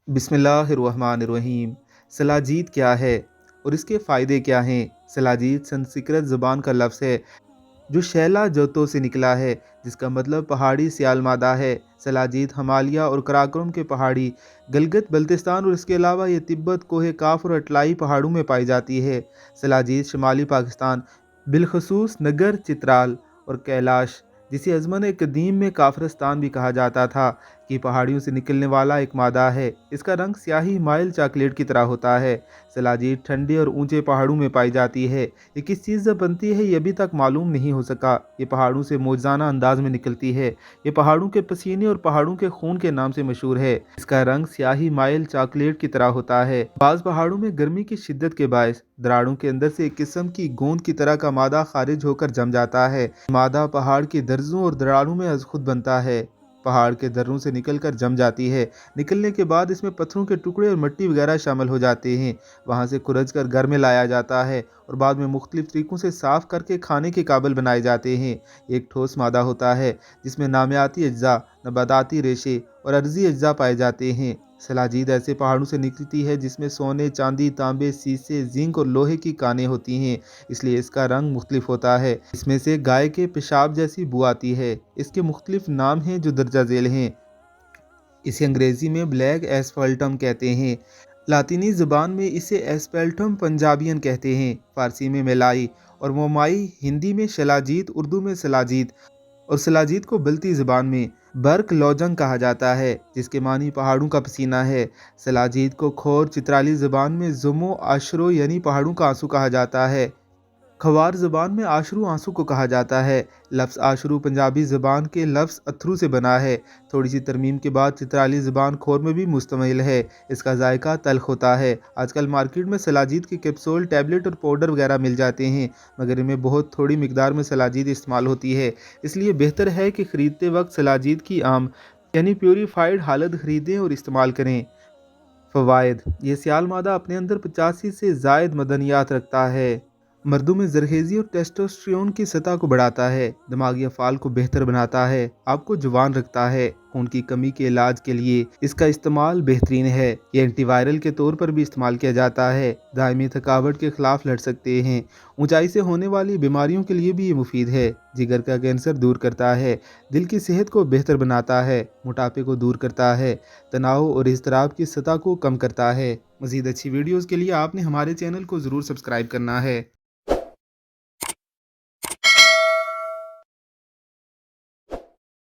बिस्मिल्लाहिर्रहमानिर्रहीम। सलाजीत क्या है और इसके फ़ायदे क्या हैं? सलाजीत संस्कृत ज़ुबान का लफ्ज़ है जो शैला जोतो से निकला है, जिसका मतलब पहाड़ी सियाल मादा है। सलाजीत हिमालय और कराकोरम के पहाड़ी गलगत बल्तिस्तान और इसके अलावा ये तिब्बत, कोहे काफ और अटलाई पहाड़ों में पाई जाती है। सलाजीत शुमाली पाकिस्तान, बिलखसूस नगर, चित्राल और कैलाश, जिसे अज़मन कदीम में काफरस्तान भी कहा जाता था, की पहाड़ियों से निकलने वाला एक मादा है। इसका रंग स्याही माइल चॉकलेट की तरह होता है। सलाजीत ठंडे और ऊंचे पहाड़ों में पाई जाती है। ये किस चीज़ से बनती है ये अभी तक मालूम नहीं हो सका। ये पहाड़ों से मौजज़ाना अंदाज में निकलती है। ये पहाड़ों के पसीने और पहाड़ों के खून के नाम से मशहूर है। इसका रंग स्याही माइल चॉकलेट की तरह होता है। बाज़ पहाड़ों में गर्मी की शिद्दत के बायस दरारों के अंदर से एक किस्म की गोंद की तरह का मादा खारिज होकर जम जाता है। मादा पहाड़ की दर्जों और दरारों में अज़ खुद बनता है। पहाड़ के दर्रों से निकलकर जम जाती है। निकलने के बाद इसमें पत्थरों के टुकड़े और मिट्टी वगैरह शामिल हो जाते हैं। वहाँ से खुरज कर घर में लाया जाता है और बाद में मुख्तलिफ तरीक़ों से साफ़ करके खाने के काबिल बनाए जाते हैं। एक ठोस मादा होता है जिसमें नामियाती अज्जा, नबाताती रेशे और अर्जी अज्जा पाए जाते हैं। सलाजीद ऐसे पहाड़ों से निकलती है जिसमें सोने, चांदी, तांबे, शीशे, जिंक और लोहे की कानें होती हैं, इसलिए इसका रंग मुख्तलिफ होता है। इसमें से गाय के पेशाब जैसी बू आती है। इसके मुख्तलिफ नाम हैं जो दर्जा झेल हैं। इसे अंग्रेज़ी में ब्लैक एस्फल्टम कहते हैं। लातिनी ज़ुबान में इसे एस्पेल्टम पंजाबियन कहते हैं। फ़ारसी में मेलाई और मोमाई, हिंदी में शलाजीत, उर्दू में सलाजीत और सलाजीत को बल्ती ज़ुबान में बर्क लौजंग कहा जाता है, जिसके मानी पहाड़ों का पसीना है। सलाजीत को खोर चित्राली ज़ुबान में जुमो आशरो यानी पहाड़ों का आंसू कहा जाता है। खवार ज़ुबान में आशरू आंसू को कहा जाता है। लफ्ज़ आशरू पंजाबी ज़ुबान के लफ्ज़ अथरू से बना है। थोड़ी सी तरमीम के बाद चित्राली ज़ुबान खोर में भी मुश्तमिल है। इसका जायका तल्ख होता है। आजकल मार्केट में सलाजीत के कैप्सूल, टैबलेट और पाउडर वगैरह मिल जाते हैं, मगर इनमें बहुत थोड़ी मिकदार में सलाजीत इस्तेमाल होती है। इसलिए बेहतर है कि ख़रीदते वक्त सलाजीत की आम यानी प्योरीफाइड हालत ख़रीदें और इस्तेमाल करें। फ़वाइद: ये सियाल मादा अपने अंदर 85 से ज़ायद मदनियात रखता है। मर्दों में जरखेज़ी और टेस्टोस्टेरोन की सतह को बढ़ाता है, दिमागी अफ़ाल को बेहतर बनाता है, आपको जवान रखता है। खून की कमी के इलाज के लिए इसका इस्तेमाल बेहतरीन है। ये एंटीवायरल के तौर पर भी इस्तेमाल किया जाता है। दायमी थकावट के खिलाफ लड़ सकते हैं। ऊंचाई से होने वाली बीमारियों के लिए भी ये मुफीद है। जिगर का कैंसर दूर करता है। दिल की सेहत को बेहतर बनाता है। मोटापे को दूर करता है। तनाव और इज़्तिराब की सतह को कम करता है। मज़ीद अच्छी वीडियोज़ के लिए आपने हमारे चैनल को ज़रूर सब्सक्राइब करना है।